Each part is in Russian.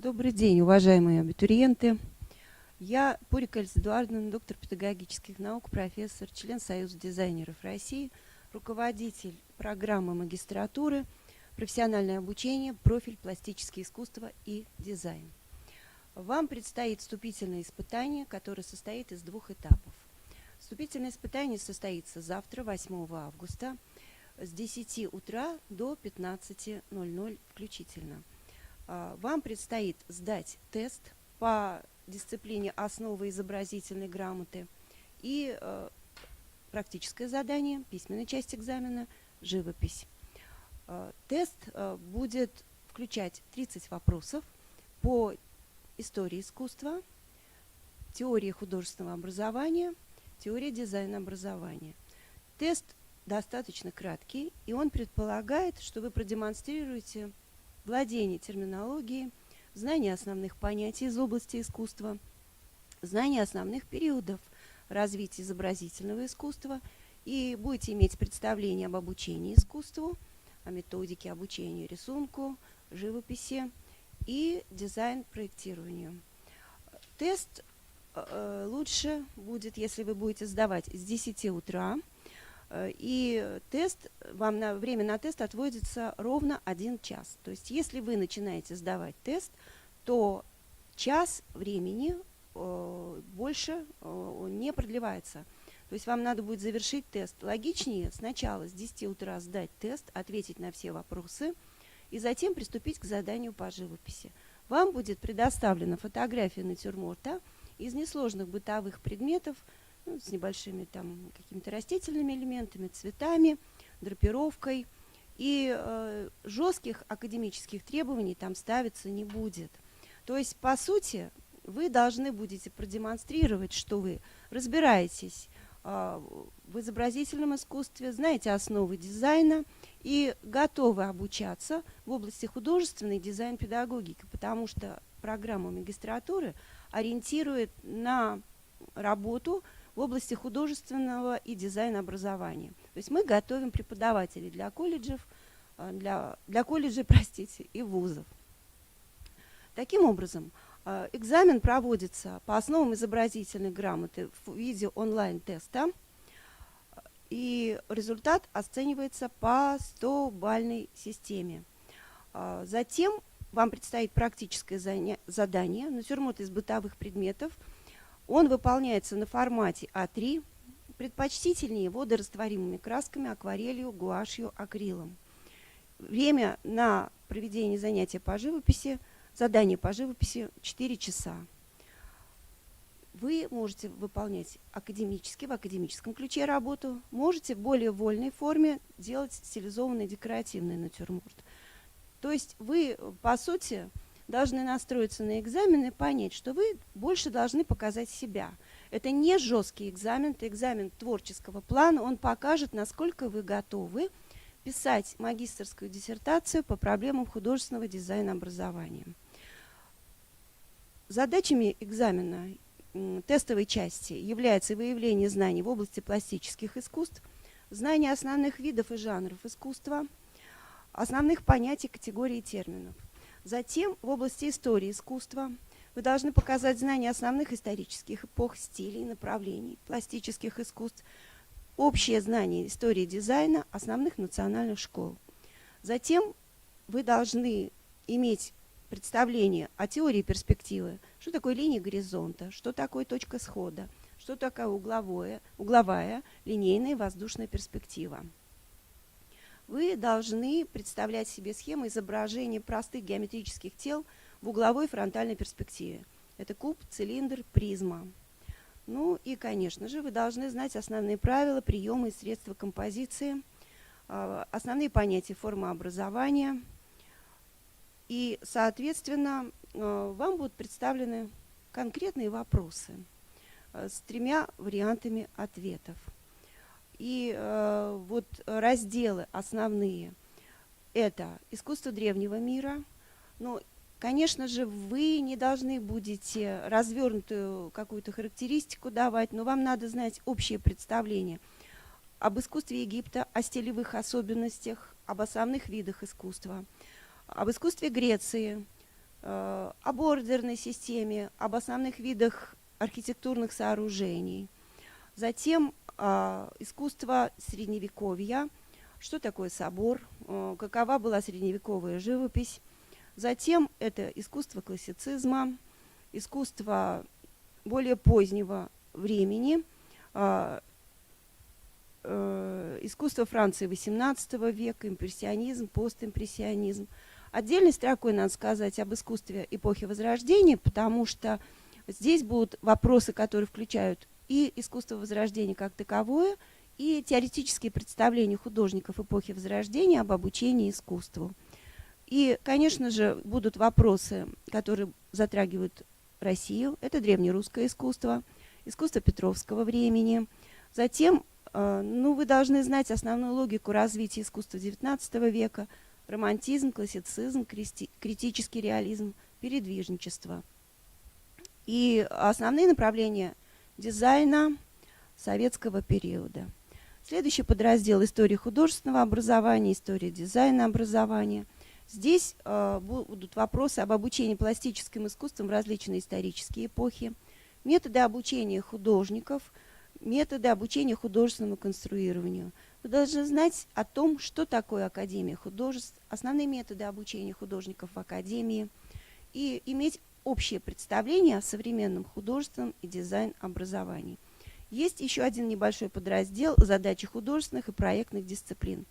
Добрый день, уважаемые абитуриенты. Я Пурик Эльза Эдуардовна, доктор педагогических наук, профессор, член Союза дизайнеров России, руководитель программы магистратуры, профессиональное обучение, профиль пластические искусства и дизайн. Вам предстоит вступительное испытание, которое состоит из двух этапов. Вступительное испытание состоится завтра, 8 августа, с 10 утра до 15:00 включительно. Вам предстоит сдать тест по дисциплине «Основы изобразительной грамоты» и практическое задание, письменная часть экзамена, живопись. Тест будет включать 30 вопросов по истории искусства, теории художественного образования, теории дизайна образования. Тест достаточно краткий, и он предполагает, что вы продемонстрируете владение терминологией, знание основных понятий из области искусства, знание основных периодов развития изобразительного искусства и будете иметь представление об обучении искусству, о методике обучения рисунку, живописи и дизайн-проектированию. Тест лучше будет, если вы будете сдавать с 10 утра, и тест, вам время на тест отводится ровно 1 час. То есть если вы начинаете сдавать тест, то час времени больше не продлевается. То есть вам надо будет завершить тест. Логичнее сначала с 10 утра сдать тест, ответить на все вопросы и затем приступить к заданию по живописи. Вам будет предоставлена фотография натюрморта из несложных бытовых предметов, с небольшими там какими-то растительными элементами, цветами, драпировкой. И жестких академических требований там ставиться не будет. То есть, по сути, вы должны будете продемонстрировать, что вы разбираетесь в изобразительном искусстве, знаете основы дизайна и готовы обучаться в области художественной дизайн-педагогики, потому что программа магистратуры ориентирует на работу в области художественного и дизайна образования. То есть мы готовим преподавателей для колледжей, простите, и вузов. Таким образом, экзамен проводится по основам изобразительной грамоты в виде онлайн-теста, и результат оценивается по 100-бальной системе. Затем вам предстоит практическое задание, натюрморт из бытовых предметов. Он выполняется на формате А3, предпочтительнее водорастворимыми красками, акварелью, гуашью, акрилом. Время на проведение занятия по живописи, задание по живописи 4 часа. Вы можете выполнять академически, в академическом ключе работу, можете в более вольной форме делать стилизованный декоративный натюрморт. То есть вы, по сути, должны настроиться на экзамен и понять, что вы больше должны показать себя. Это не жесткий экзамен, это экзамен творческого плана. Он покажет, насколько вы готовы писать магистерскую диссертацию по проблемам художественного дизайна образования. Задачами экзамена тестовой части является выявление знаний в области пластических искусств, знание основных видов и жанров искусства, основных понятий, категорий и терминов. Затем в области истории искусства вы должны показать знания основных исторических эпох, стилей, направлений, пластических искусств, общее знание истории дизайна основных национальных школ. Затем вы должны иметь представление о теории перспективы, что такое линия горизонта, что такое точка схода, что такое угловая, линейная и воздушная перспектива. Вы должны представлять себе схему изображения простых геометрических тел в угловой и фронтальной перспективе. Это куб, цилиндр, призма. Ну и, конечно же, вы должны знать основные правила, приемы и средства композиции, основные понятия формообразования. И, соответственно, вам будут представлены конкретные вопросы с 3 вариантами ответов. И вот разделы основные – это искусство древнего мира. Ну, конечно же, вы не должны будете развернутую какую-то характеристику давать, но вам надо знать общее представление об искусстве Египта, о стилевых особенностях, об основных видах искусства, об искусстве Греции, об ордерной системе, об основных видах архитектурных сооружений. Затем искусство Средневековья, что такое собор, какова была средневековая живопись. Затем это искусство классицизма, искусство более позднего времени, искусство Франции XVIII века, импрессионизм, постимпрессионизм. Отдельной строкой надо сказать об искусстве эпохи Возрождения, потому что здесь будут вопросы, которые включают и искусство Возрождения как таковое, и теоретические представления художников эпохи Возрождения об обучении искусству. И, конечно же, будут вопросы, которые затрагивают Россию. Это древнерусское искусство, искусство Петровского времени. Затем, вы должны знать основную логику развития искусства XIX века: романтизм, классицизм, критический реализм, передвижничество. И основные направления дизайна советского периода. Следующий подраздел — история художественного образования, история дизайна образования. Здесь будут вопросы об обучении пластическим искусствам в различные исторические эпохи, методы обучения художников, методы обучения художественному конструированию. Вы должны знать о том, что такое Академия художеств, основные методы обучения художников в Академии, и иметь общее представление о современном художественном и дизайн-образовании. Есть еще один небольшой подраздел — задачи художественных и проектных дисциплин.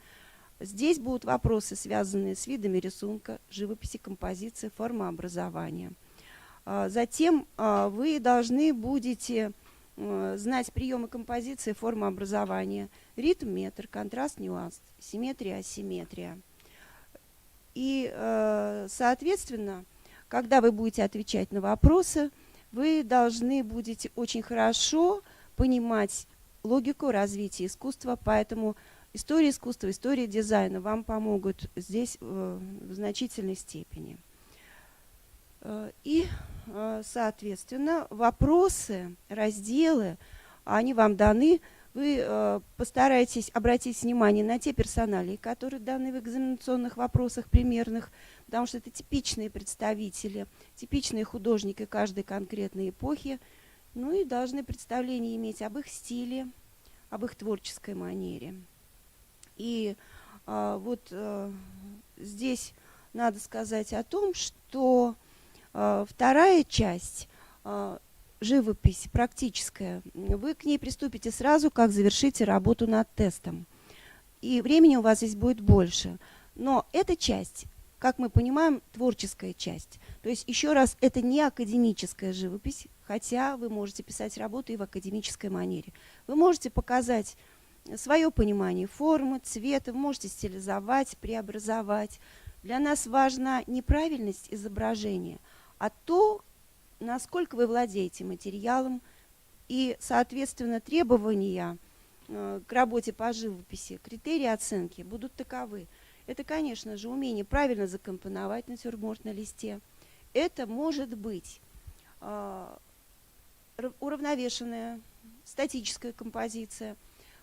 Здесь будут вопросы, связанные с видами рисунка, живописи, композиции, формообразования. Затем вы должны будете знать приемы композиции, формообразования, ритм, метр, контраст, нюанс, симметрия, асимметрия. И, соответственно, когда вы будете отвечать на вопросы, вы должны будете очень хорошо понимать логику развития искусства, поэтому история искусства, история дизайна вам помогут здесь в значительной степени. И, соответственно, вопросы, разделы, они вам даны. Вы постарайтесь обратить внимание на те персоналии, которые даны в экзаменационных вопросах примерных, потому что это типичные представители, типичные художники каждой конкретной эпохи, и должны представление иметь об их стиле, об их творческой манере. И здесь надо сказать о том, что вторая часть, живопись практическая, вы к ней приступите сразу, как завершите работу над тестом. И времени у вас здесь будет больше. Но эта часть, как мы понимаем, творческая часть. То есть, еще раз, это не академическая живопись, хотя вы можете писать работу и в академической манере. Вы можете показать свое понимание формы, цвета, вы можете стилизовать, преобразовать. Для нас важна не правильность изображения, а то, насколько вы владеете материалом, и, соответственно, требования к работе по живописи, критерии оценки будут таковы. Это, конечно же, умение правильно закомпоновать натюрморт на листе. Это может быть уравновешенная статическая композиция,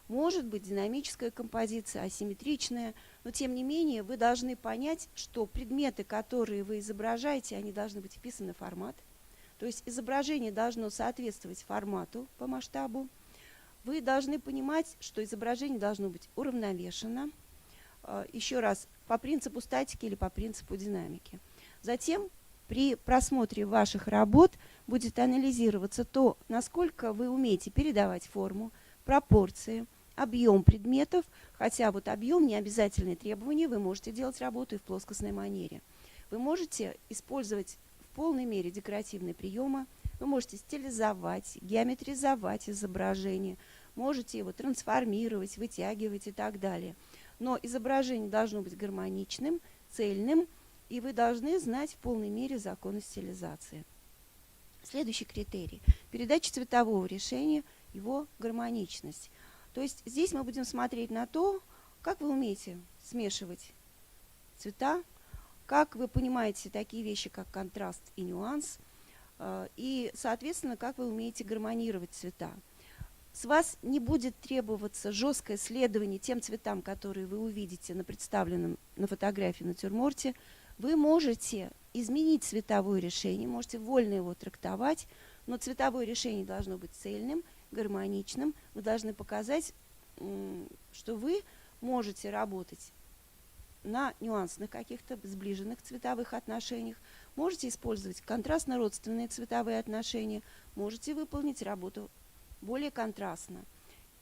может быть динамическая композиция, асимметричная, но тем не менее вы должны понять, что предметы, которые вы изображаете, они должны быть вписаны в формат. То есть изображение должно соответствовать формату по масштабу. Вы должны понимать, что изображение должно быть уравновешено, еще раз, по принципу статики или по принципу динамики. Затем при просмотре ваших работ будет анализироваться то, насколько вы умеете передавать форму, пропорции, объем предметов, хотя вот объем не обязательное требование, вы можете делать работу и в плоскостной манере. Вы можете использовать в полной мере декоративные приемы, вы можете стилизовать, геометризовать изображение, можете его трансформировать, вытягивать и так далее. Но изображение должно быть гармоничным, цельным, и вы должны знать в полной мере законы стилизации. Следующий критерий – передача цветового решения, его гармоничность. То есть здесь мы будем смотреть на то, как вы умеете смешивать цвета, как вы понимаете такие вещи, как контраст и нюанс, и, соответственно, как вы умеете гармонировать цвета. С вас не будет требоваться жесткое следование тем цветам, которые вы увидите на представленном на фотографии натюрморте. Вы можете изменить цветовое решение, можете вольно его трактовать, но цветовое решение должно быть цельным, гармоничным. Вы должны показать, что вы можете работать на нюансных каких-то сближенных цветовых отношениях, можете использовать контрастно-родственные цветовые отношения, можете выполнить работу более контрастно.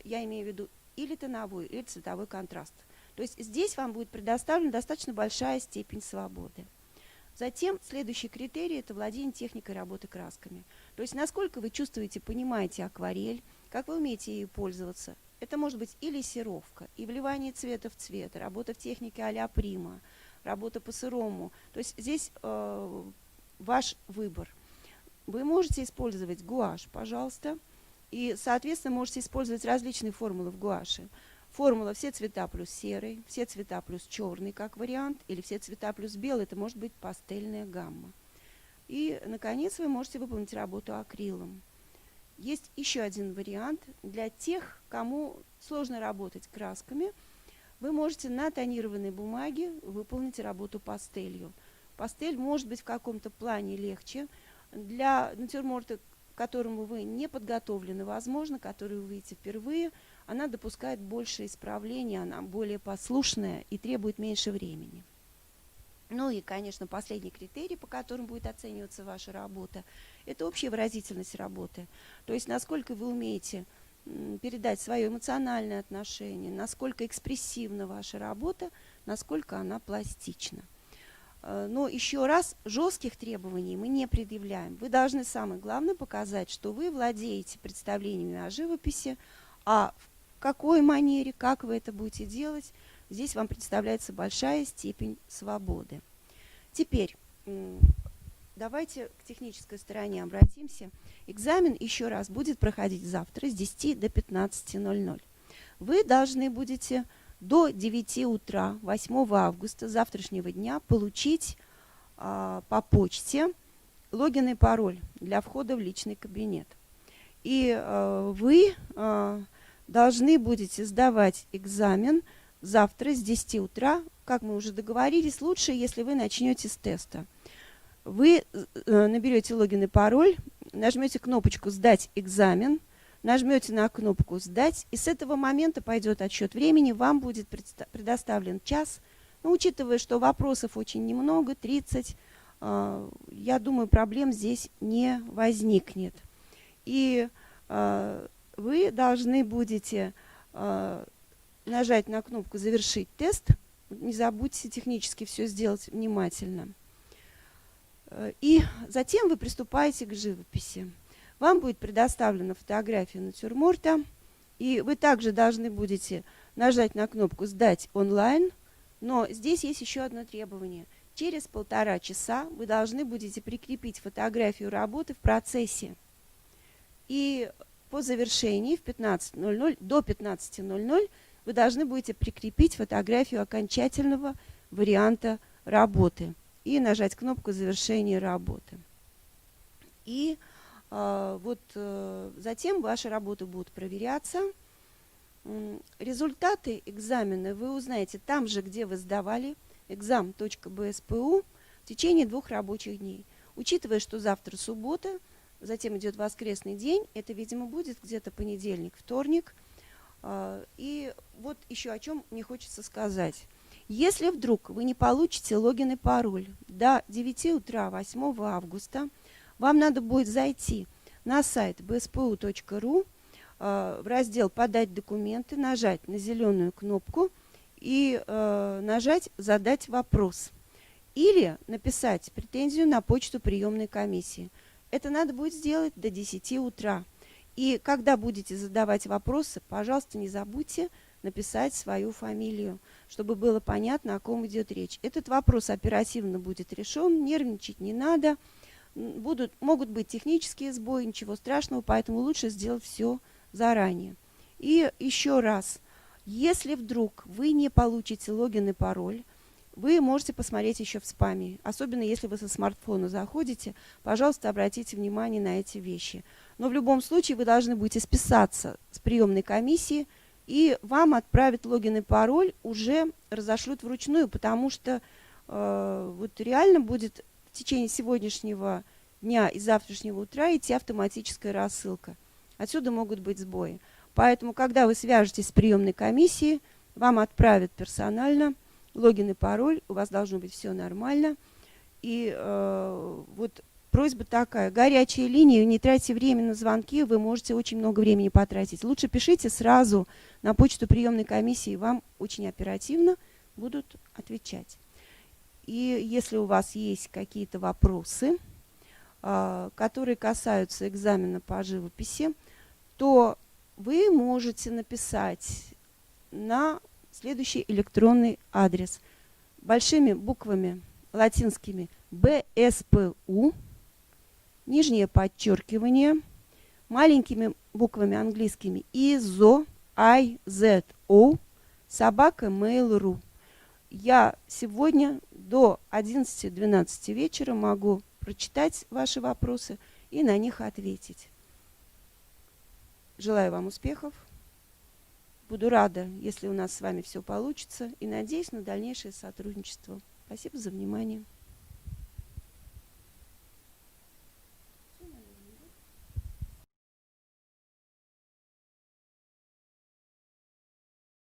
Я имею в виду или тоновой, или цветовой контраст. То есть здесь вам будет предоставлена достаточно большая степень свободы. Затем следующий критерий – это владение техникой работы красками. То есть насколько вы чувствуете, понимаете акварель, как вы умеете ею пользоваться. Это может быть и лессировка, и вливание цвета в цвет, работа в технике а-ля прима, работа по-сырому. То есть здесь ваш выбор. Вы можете использовать гуашь, пожалуйста, и, соответственно, можете использовать различные формулы в гуаше. Формула все цвета плюс серый, все цвета плюс черный как вариант, или все цвета плюс белый, это может быть пастельная гамма. И, наконец, вы можете выполнить работу акрилом. Есть еще один вариант для тех, кому сложно работать красками. Вы можете на тонированной бумаге выполнить работу пастелью. Пастель может быть в каком-то плане легче. Для натюрморта, к которому вы не подготовлены, возможно, который вы видите впервые, она допускает больше исправлений, она более послушная и требует меньше времени. Ну и, конечно, последний критерий, по которому будет оцениваться ваша работа, это общая выразительность работы. То есть насколько вы умеете передать свое эмоциональное отношение, насколько экспрессивна ваша работа, насколько она пластична. Но еще раз, жестких требований мы не предъявляем. Вы должны, самое главное, показать, что вы владеете представлениями о живописи, а в какой манере, как вы это будете делать. Здесь вам представляется большая степень свободы. Теперь давайте к технической стороне обратимся. Экзамен еще раз будет проходить завтра с 10 до 15:00. Вы должны будете до 9 утра 8 августа завтрашнего дня получить по почте логин и пароль для входа в личный кабинет. И вы должны будете сдавать экзамен завтра с 10 утра, как мы уже договорились, лучше, если вы начнете с теста. Вы наберете логин и пароль, нажмете кнопочку «Сдать экзамен», нажмете на кнопку «Сдать», и с этого момента пойдет отсчет времени, вам будет предоставлен час. Но учитывая, что вопросов очень немного, 30, я думаю, проблем здесь не возникнет. И вы должны будете нажать на кнопку «Завершить тест». Не забудьте технически все сделать внимательно. И затем вы приступаете к живописи. Вам будет предоставлена фотография натюрморта, и вы также должны будете нажать на кнопку «Сдать онлайн». Но здесь есть еще одно требование. Через 1,5 часа вы должны будете прикрепить фотографию работы в процессе. И по завершении в 15:00, до 15:00 вы должны будете прикрепить фотографию окончательного варианта работы и нажать кнопку «Завершение работы». И затем ваши работы будут проверяться. Результаты экзамена вы узнаете там же, где вы сдавали, exam.bspu, в течение 2 рабочих дней. Учитывая, что завтра суббота, затем идет воскресный день, это, видимо, будет где-то понедельник, вторник. И вот еще о чем мне хочется сказать. Если вдруг вы не получите логин и пароль до 9 утра 8 августа, вам надо будет зайти на сайт bspu.ru, в раздел «Подать документы», нажать на зеленую кнопку и нажать «Задать вопрос». Или написать претензию на почту приемной комиссии. Это надо будет сделать до 10 утра. И когда будете задавать вопросы, пожалуйста, не забудьте написать свою фамилию, чтобы было понятно, о ком идет речь. Этот вопрос оперативно будет решен, нервничать не надо. Могут быть технические сбои, ничего страшного, поэтому лучше сделать все заранее. И еще раз, если вдруг вы не получите логин и пароль, вы можете посмотреть еще в спаме. Особенно если вы со смартфона заходите, пожалуйста, обратите внимание на эти вещи. Но в любом случае вы должны будете списаться с приемной комиссией, и вам отправят логин и пароль, уже разошлют вручную, потому что вот реально будет в течение сегодняшнего дня и завтрашнего утра идти автоматическая рассылка. Отсюда могут быть сбои. Поэтому, когда вы свяжетесь с приемной комиссией, вам отправят персонально логин и пароль, у вас должно быть все нормально. И вот просьба такая: горячие линии, не тратьте время на звонки, вы можете очень много времени потратить. Лучше пишите сразу на почту приемной комиссии, вам очень оперативно будут отвечать. И если у вас есть какие-то вопросы, которые касаются экзамена по живописи, то вы можете написать на следующий электронный адрес большими буквами латинскими БСПУ, нижнее подчеркивание, маленькими буквами английскими ИЗО, собака Mail.ru. Я сегодня до 11-12 вечера могу прочитать ваши вопросы и на них ответить. Желаю вам успехов. Буду рада, если у нас с вами все получится, и надеюсь на дальнейшее сотрудничество. Спасибо за внимание.